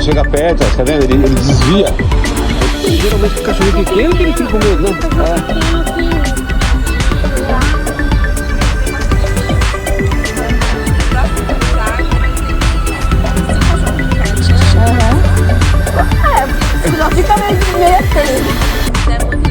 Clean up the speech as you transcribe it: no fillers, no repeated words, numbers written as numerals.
chega perto, ó, tá vendo? Ele desvia. Geralmente o cachorro pequeno que ele fica com medo, né? Senão fica meio assim.